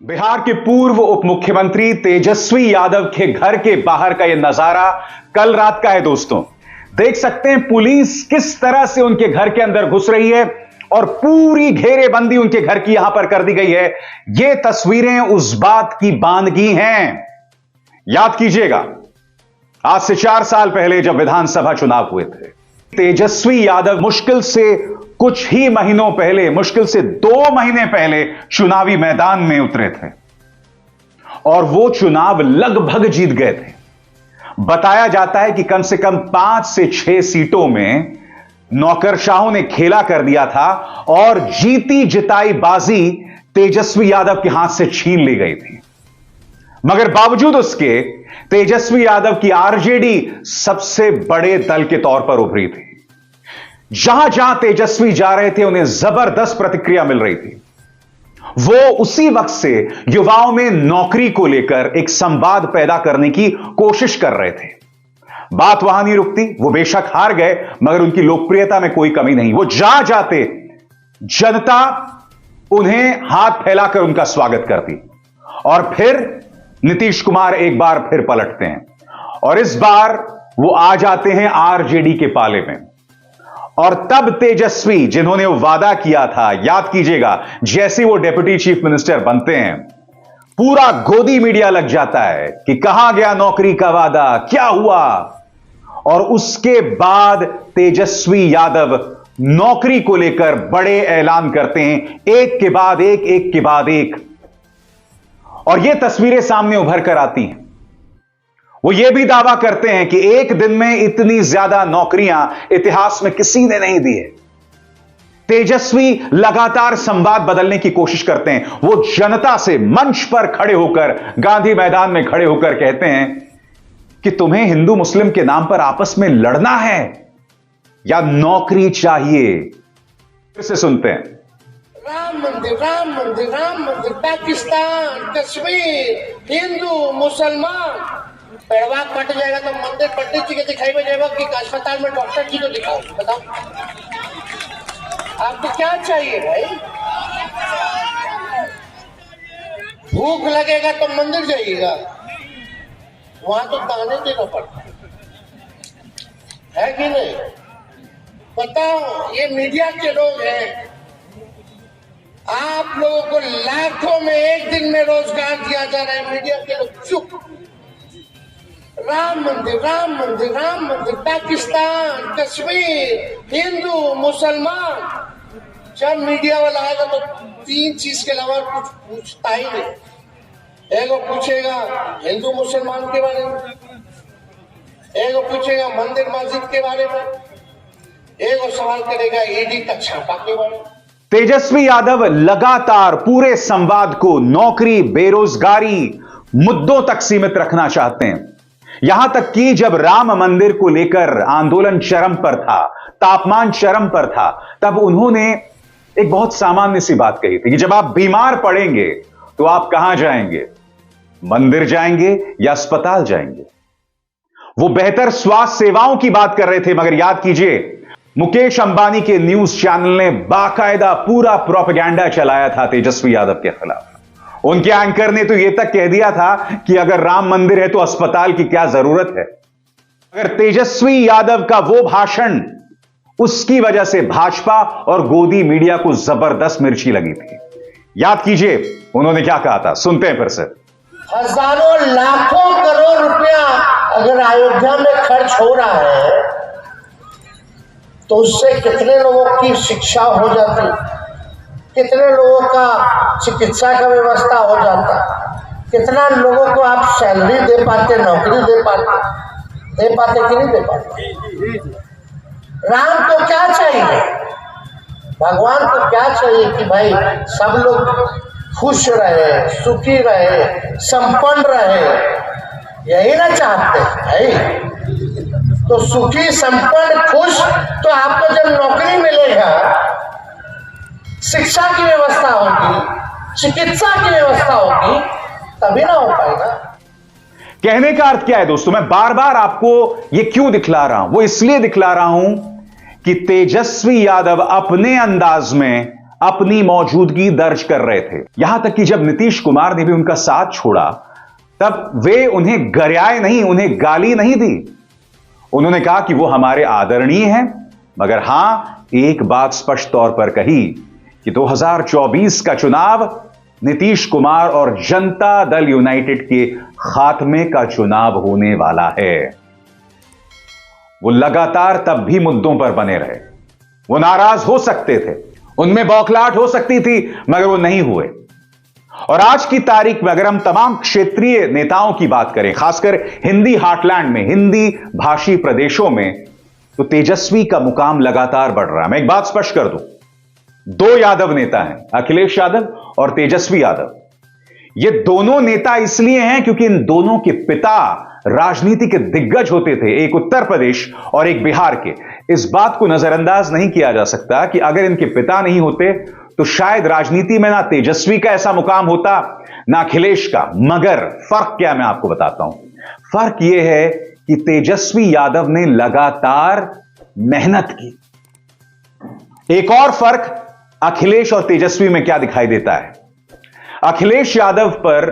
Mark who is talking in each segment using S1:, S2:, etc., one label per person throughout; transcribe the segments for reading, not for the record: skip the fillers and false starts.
S1: बिहार के पूर्व उप मुख्यमंत्री तेजस्वी यादव के घर के बाहर का यह नजारा कल रात का है दोस्तों। देख सकते हैं पुलिस किस तरह से उनके घर के अंदर घुस रही है और पूरी घेरेबंदी उनके घर की यहां पर कर दी गई है। ये तस्वीरें उस बात की बांधगी हैं। याद कीजिएगा, आज से 4 साल पहले जब विधानसभा चुनाव हुए थे, तेजस्वी यादव मुश्किल से कुछ ही महीनों पहले, मुश्किल से 2 महीने पहले चुनावी मैदान में उतरे थे और वो चुनाव लगभग जीत गए थे। बताया जाता है कि कम से कम 5 से 6 सीटों में नौकरशाहों ने खेला कर दिया था और जीती जिताई बाजी तेजस्वी यादव के हाथ से छीन ली गई थी। मगर बावजूद उसके तेजस्वी यादव की आरजेडी सबसे बड़े दल के तौर पर उभरी थी। जहां जहां तेजस्वी जा रहे थे उन्हें जबरदस्त प्रतिक्रिया मिल रही थी। वो उसी वक्त से युवाओं में नौकरी को लेकर एक संवाद पैदा करने की कोशिश कर रहे थे। बात वहां नहीं रुकती, वो बेशक हार गए मगर उनकी लोकप्रियता में कोई कमी नहीं। वो जहां जाते जनता उन्हें हाथ फैलाकर उनका स्वागत करती और फिर नीतीश कुमार एक बार फिर पलटते हैं और इस बार वो आ जाते हैं आरजेडी के पाले में। और तब तेजस्वी, जिन्होंने वो वादा किया था, याद कीजिएगा, जैसे वो डिप्टी चीफ मिनिस्टर बनते हैं पूरा गोदी मीडिया लग जाता है कि कहां गया नौकरी का वादा, क्या हुआ। और उसके बाद तेजस्वी यादव नौकरी को लेकर बड़े ऐलान करते हैं, एक के बाद एक, एक के बाद एक। और ये तस्वीरें सामने उभर कर आती हैं। वो ये भी दावा करते हैं कि एक दिन में इतनी ज्यादा नौकरियां इतिहास में किसी ने नहीं दी है। तेजस्वी लगातार संवाद बदलने की कोशिश करते हैं। वो जनता से मंच पर खड़े होकर, गांधी मैदान में खड़े होकर कहते हैं कि तुम्हें हिंदू मुस्लिम के नाम पर आपस में लड़ना है या नौकरी चाहिए। फिर से सुनते हैं।
S2: राम मंदिर, राम मंदिर, राम मंदिर, पाकिस्तान, कश्मीर, हिंदू मुसलमान, पेड़वा कट जाएगा तो मंदिर पंडित जी के दिखाई में जाएगा कि अस्पताल में डॉक्टर जी को दिखाओ। बताओ आपको क्या चाहिए भाई? भूख लगेगा तो मंदिर जाइएगा, वहां तो दाने देना पड़ता है कि नहीं? बताओ, ये मीडिया के लोग हैं, आप लोगों को लाखों में एक दिन में रोजगार दिया जा रहा है, मीडिया के लोग चुप। राम मंदिर, राम मंदिर, राम मंदिर, पाकिस्तान, कश्मीर, हिंदू मुसलमान। जब मीडिया वाला आएगा तो 3 चीज के अलावा कुछ पूछता ही नहीं। एगो पूछेगा हिंदू मुसलमान के बारे में, एगो पूछेगा मंदिर मस्जिद के बारे में, एगो सवाल करेगा ईडी का छापा के बारे में।
S1: तेजस्वी यादव लगातार पूरे संवाद को नौकरी, बेरोजगारी मुद्दों तक सीमित रखना चाहते हैं। यहां तक कि जब राम मंदिर को लेकर आंदोलन चरम पर था, तापमान चरम पर था, तब उन्होंने एक बहुत सामान्य सी बात कही थी कि जब आप बीमार पड़ेंगे तो आप कहां जाएंगे? मंदिर जाएंगे या अस्पताल जाएंगे? वो बेहतर स्वास्थ्य सेवाओं की बात कर रहे थे। मगर याद कीजिए, मुकेश अंबानी के न्यूज चैनल ने बाकायदा पूरा प्रोपेगेंडा चलाया था तेजस्वी यादव के खिलाफ। उनके एंकर ने तो यह तक कह दिया था कि अगर राम मंदिर है तो अस्पताल की क्या जरूरत है। अगर तेजस्वी यादव का वो भाषण, उसकी वजह से भाजपा और गोदी मीडिया को जबरदस्त मिर्ची लगी थी। याद कीजिए उन्होंने क्या कहा था, सुनते हैं फिर से।
S2: हजारों लाखों करोड़ रुपया अगर अयोध्या में खर्च हो रहा है तो उससे कितने लोगों की शिक्षा हो जाती, कितने लोगों का चिकित्सा का व्यवस्था हो जाता, कितना लोगों को आप सैलरी दे पाते, नौकरी दे पाते कि नहीं दे पाते? राम को क्या चाहिए, भगवान को क्या चाहिए कि भाई सब लोग खुश रहे, सुखी रहे, संपन्न रहे, यही ना चाहते भाई। तो सुखी, संपन्न, खुश तो आपको जब नौकरी मिलेगा, शिक्षा की व्यवस्था होगी, चिकित्सा की व्यवस्था होगी, तभी ना हो पाएगा।
S1: कहने का अर्थ क्या है दोस्तों? मैं बार बार आपको यह क्यों दिखला रहा हूं? वो इसलिए दिखला रहा हूं कि तेजस्वी यादव अपने अंदाज में अपनी मौजूदगी दर्ज कर रहे थे। यहां तक कि जब नीतीश कुमार ने भी उनका साथ छोड़ा तब वे उन्हें गरियाए नहीं, उन्हें गाली नहीं दी। उन्होंने कहा कि वो हमारे आदरणीय हैं, मगर हां एक बात स्पष्ट तौर पर कही कि 2024 का चुनाव नीतीश कुमार और जनता दल यूनाइटेड के खात्मे का चुनाव होने वाला है। वो लगातार तब भी मुद्दों पर बने रहे। वो नाराज हो सकते थे, उनमें बौखलाहट हो सकती थी, मगर वो नहीं हुए। और आज की तारीख में अगर हम तमाम क्षेत्रीय नेताओं की बात करें, खासकर हिंदी हार्टलैंड में, हिंदी भाषी प्रदेशों में, तो तेजस्वी का मुकाम लगातार बढ़ रहा है। मैं एक बात स्पष्ट कर दूं, दो यादव नेता हैं, अखिलेश यादव और तेजस्वी यादव। ये दोनों नेता इसलिए हैं क्योंकि इन दोनों के पिता राजनीति के दिग्गज होते थे, एक उत्तर प्रदेश और एक बिहार के। इस बात को नजरअंदाज नहीं किया जा सकता कि अगर इनके पिता नहीं होते तो शायद राजनीति में ना तेजस्वी का ऐसा मुकाम होता, ना अखिलेश का। मगर फर्क क्या, मैं आपको बताता हूं। फर्क यह है कि तेजस्वी यादव ने लगातार मेहनत की। एक और फर्क अखिलेश और तेजस्वी में क्या दिखाई देता है, अखिलेश यादव पर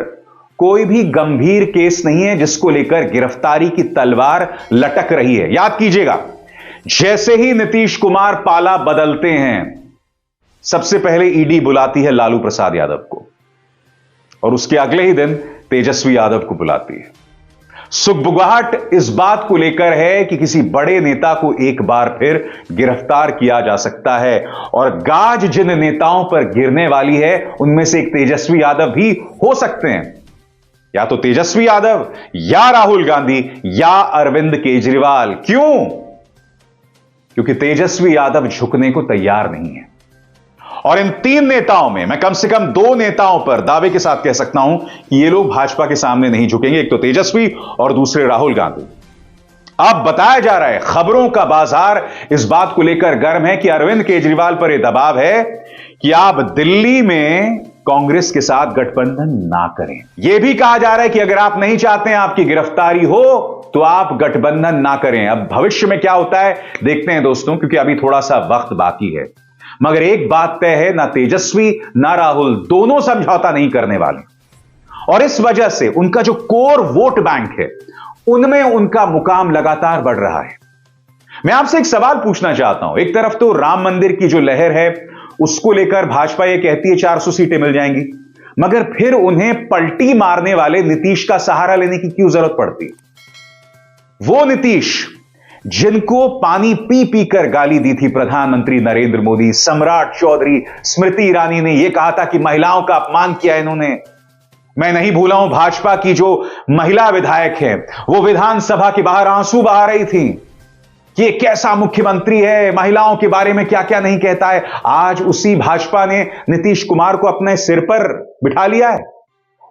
S1: कोई भी गंभीर केस नहीं है जिसको लेकर गिरफ्तारी की तलवार लटक रही है। याद कीजिएगा, जैसे ही नीतीश कुमार पाला बदलते हैं, सबसे पहले ईडी बुलाती है लालू प्रसाद यादव को और उसके अगले ही दिन तेजस्वी यादव को बुलाती है। सुगबुगाहट इस बात को लेकर है कि किसी बड़े नेता को एक बार फिर गिरफ्तार किया जा सकता है, और गाज जिन नेताओं पर गिरने वाली है उनमें से एक तेजस्वी यादव भी हो सकते हैं। या तो तेजस्वी यादव, या राहुल गांधी, या अरविंद केजरीवाल। क्यों? क्योंकि तेजस्वी यादव झुकने को तैयार नहीं है। और इन तीन नेताओं में मैं कम से कम दो नेताओं पर दावे के साथ कह सकता हूं कि ये लोग भाजपा के सामने नहीं झुकेंगे, एक तो तेजस्वी और दूसरे राहुल गांधी। अब बताया जा रहा है, खबरों का बाजार इस बात को लेकर गर्म है कि अरविंद केजरीवाल पर यह दबाव है कि आप दिल्ली में कांग्रेस के साथ गठबंधन ना करें। यह भी कहा जा रहा है कि अगर आप नहीं चाहते हैं आपकी गिरफ्तारी हो तो आप गठबंधन ना करें। अब भविष्य में क्या होता है देखते हैं दोस्तों, क्योंकि अभी थोड़ा सा वक्त बाकी है। मगर एक बात तय है, ना तेजस्वी ना राहुल दोनों समझौता नहीं करने वाले, और इस वजह से उनका जो कोर वोट बैंक है उनमें उनका मुकाम लगातार बढ़ रहा है। मैं आपसे एक सवाल पूछना चाहता हूं। एक तरफ तो राम मंदिर की जो लहर है उसको लेकर भाजपा यह कहती है 400 सीटें मिल जाएंगी, मगर फिर उन्हें पलटी मारने वाले नीतीश का सहारा लेने की क्यों जरूरत पड़ती है? वो नीतीश जिनको पानी पी पी कर गाली दी थी प्रधानमंत्री नरेंद्र मोदी, सम्राट चौधरी, स्मृति ईरानी ने यह कहा था कि महिलाओं का अपमान किया इन्होंने। मैं नहीं भूला हूं भाजपा की जो महिला विधायक है वो विधानसभा के बाहर आंसू बहा रही थी कि ये कैसा मुख्यमंत्री है, महिलाओं के बारे में क्या क्या नहीं कहता है। आज उसी भाजपा ने नीतीश कुमार को अपने सिर पर बिठा लिया है।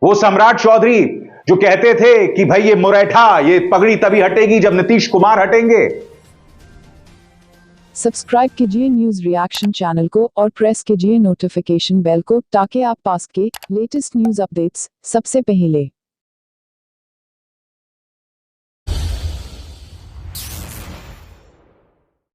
S1: वो सम्राट चौधरी जो कहते थे कि भाई ये मुरैठा, ये पगड़ी तभी हटेगी जब नीतीश कुमार हटेंगे।
S3: सब्सक्राइब कीजिए न्यूज रिएक्शन चैनल को और प्रेस कीजिए नोटिफिकेशन बेल को ताकि आप पास के लेटेस्ट न्यूज अपडेट्स सबसे पहले